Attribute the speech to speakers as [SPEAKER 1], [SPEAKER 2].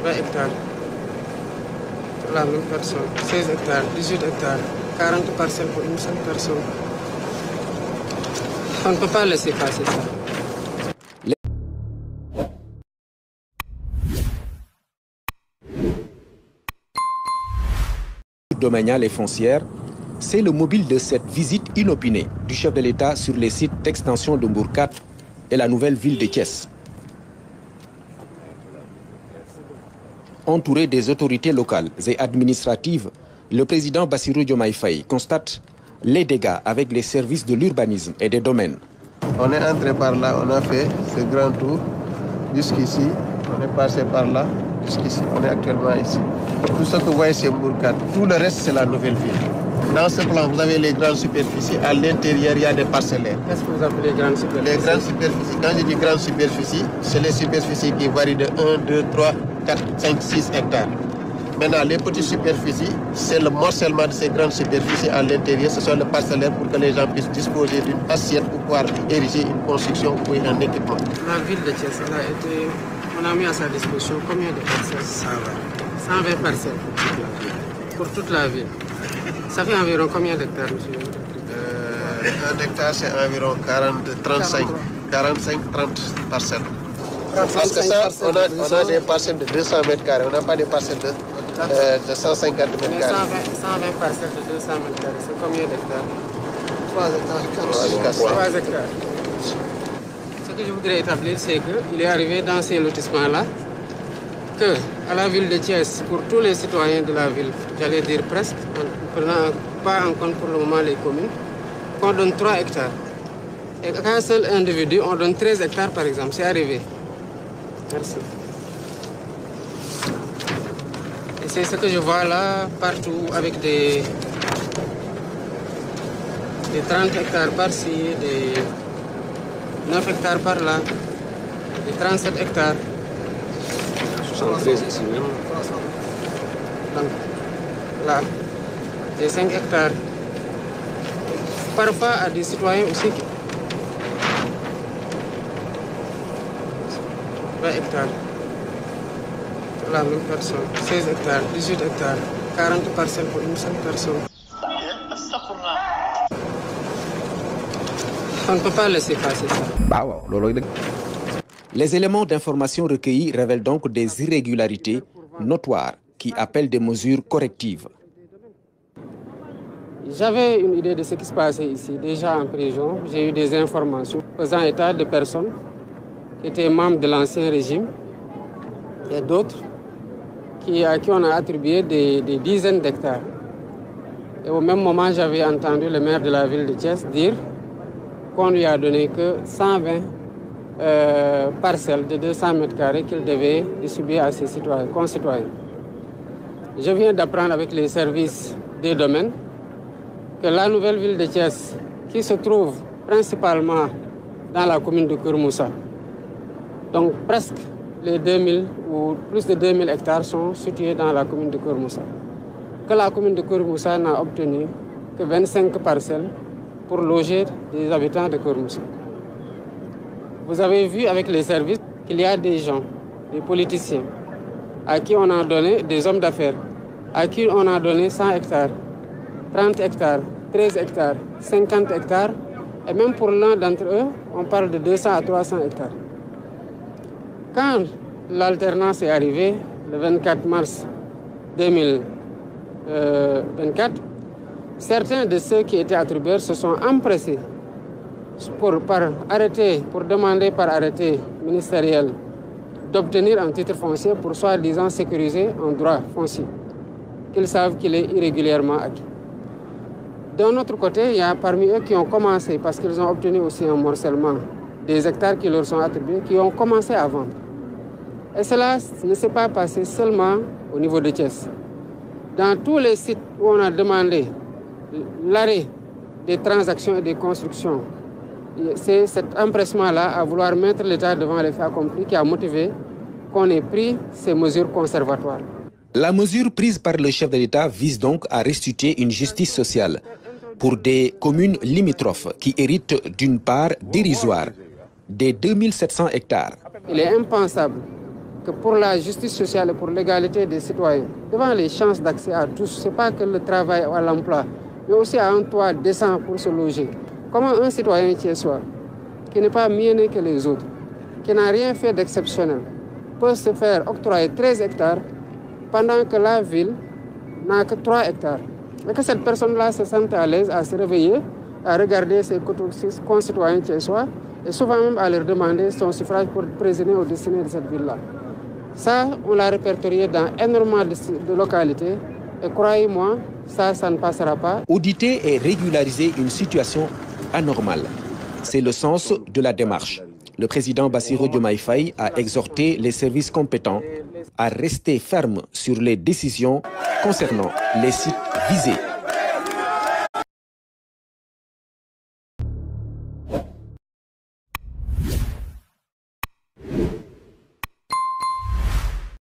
[SPEAKER 1] 20 hectares. Pour la même personne. 16 hectares, 18 hectares, 40 parcelles pour une seule personne. On ne peut pas laisser passer ça.
[SPEAKER 2] Domaniale et foncière, c'est le mobile de cette visite inopinée du chef de l'État sur les sites d'extension de Mbourkat et la nouvelle ville de Thiès. Entouré des autorités locales et administratives, le président Bassirou Diomaye Faye constate les dégâts avec les services de l'urbanisme et des domaines.
[SPEAKER 3] On est entré par là, on a fait ce grand tour jusqu'ici, on est passé par là jusqu'ici, on est actuellement ici. Tout ce que vous voyez c'est Mbourkat, tout le reste c'est la nouvelle ville. Dans ce plan, vous avez les grandes superficies, à l'intérieur il y a des parcellaires.
[SPEAKER 1] Qu'est-ce que vous appelez grandes superficies?
[SPEAKER 3] Les grandes superficies, quand je dis grandes superficies, c'est les superficies qui varient de 1, 2, 3, 4, 5, 6 hectares. Maintenant, les petites superficies, c'est le morcellement de ces grandes superficies à l'intérieur. Ce sont les parcellaires pour que les gens puissent disposer d'une assiette pour pouvoir ériger une construction ou un équipement.
[SPEAKER 1] La ville de Thiès, on a mis à sa disposition combien de parcelles? 120 parcelles. Pour toute la ville. Ça fait environ combien d'hectares, monsieur?
[SPEAKER 3] Un hectare, c'est environ 45-30 parcelles. Parce que ça, on a des parcelles de 200 mètres carrés, on n'a pas des parcelles de 150 mètres carrés.
[SPEAKER 1] 120 parcelles de 200 mètres carrés, c'est combien d'hectares?
[SPEAKER 3] 3 hectares.
[SPEAKER 1] 3 hectares. Ce que je voudrais établir, c'est qu'il est arrivé dans ces lotissements-là que, à la ville de Thiès, pour tous les citoyens de la ville, j'allais dire presque, en prenant pas en compte pour le moment les communes, qu'on donne 3 hectares. Et qu'à un seul individu, on donne 13 hectares par exemple, c'est arrivé. Merci. Et c'est ce que je vois là, partout, avec des 30 hectares par-ci, des 9 hectares par-là, des 37 hectares.
[SPEAKER 4] 73 ici même.
[SPEAKER 1] Donc, là, des 5 hectares. Parfois, à des citoyens aussi qui... 20 hectares. Pour la même personne. 16 hectares, 18 hectares, 40 parcelles pour une seule personne. On ne peut pas laisser passer ça.
[SPEAKER 2] Les éléments d'information recueillis révèlent donc des irrégularités notoires qui appellent des mesures correctives.
[SPEAKER 1] J'avais une idée de ce qui se passait ici. Déjà en prison, j'ai eu des informations faisant état de personnes qui étaient membres de l'ancien régime et d'autres à qui on a attribué des dizaines d'hectares. Et au même moment, j'avais entendu le maire de la ville de Thiès dire qu'on lui a donné que 120 parcelles de 200 mètres carrés qu'il devait distribuer à ses concitoyens. Je viens d'apprendre avec les services des domaines que la nouvelle ville de Thiès, qui se trouve principalement dans la commune de Keur-Moussa, donc presque les 2000 ou plus de 2000 hectares sont situés dans la commune de Keur-Moussa, que la commune de Keur-Moussa n'a obtenu que 25 parcelles pour loger des habitants de Keur-Moussa. Vous avez vu avec les services qu'il y a des gens, des politiciens, à qui on a donné, des hommes d'affaires, à qui on a donné 100 hectares, 30 hectares, 13 hectares, 50 hectares, et même pour l'un d'entre eux, on parle de 200 à 300 hectares. Quand l'alternance est arrivée, le 24 mars 2024, certains de ceux qui étaient attribués se sont empressés pour demander par arrêté ministériel d'obtenir un titre foncier pour soi-disant sécuriser un droit foncier qu'ils savent qu'il est irrégulièrement acquis. D'un autre côté, il y a parmi eux qui ont commencé, parce qu'ils ont obtenu aussi un morcellement des hectares qui leur sont attribués, qui ont commencé à vendre. Et cela ne s'est pas passé seulement au niveau de Thiès. Dans tous les sites où on a demandé l'arrêt des transactions et des constructions, c'est cet empressement-là à vouloir mettre l'État devant les faits accomplis qui a motivé qu'on ait pris ces mesures conservatoires.
[SPEAKER 2] La mesure prise par le chef de l'État vise donc à restituer une justice sociale pour des communes limitrophes qui héritent d'une part dérisoire des 2700 hectares.
[SPEAKER 1] Il est impensable que pour la justice sociale et pour l'égalité des citoyens, devant les chances d'accès à tous, ce n'est pas que le travail ou à l'emploi, mais aussi à un toit décent pour se loger. Comment un citoyen thiessois, qui n'est pas mieux né que les autres, qui n'a rien fait d'exceptionnel, peut se faire octroyer 13 hectares pendant que la ville n'a que 3 hectares. Et que cette personne-là se sente à l'aise à se réveiller, à regarder ses concitoyens thiessois et souvent même à leur demander son suffrage pour présider au destiné de cette ville-là. Ça, on l'a répertorié dans énormément de localités et croyez-moi, ça ne passera pas.
[SPEAKER 2] Auditer et régulariser une situation anormale, c'est le sens de la démarche. Le président Bassirou Diomaye Faye a exhorté les services compétents à rester fermes sur les décisions concernant les sites visés.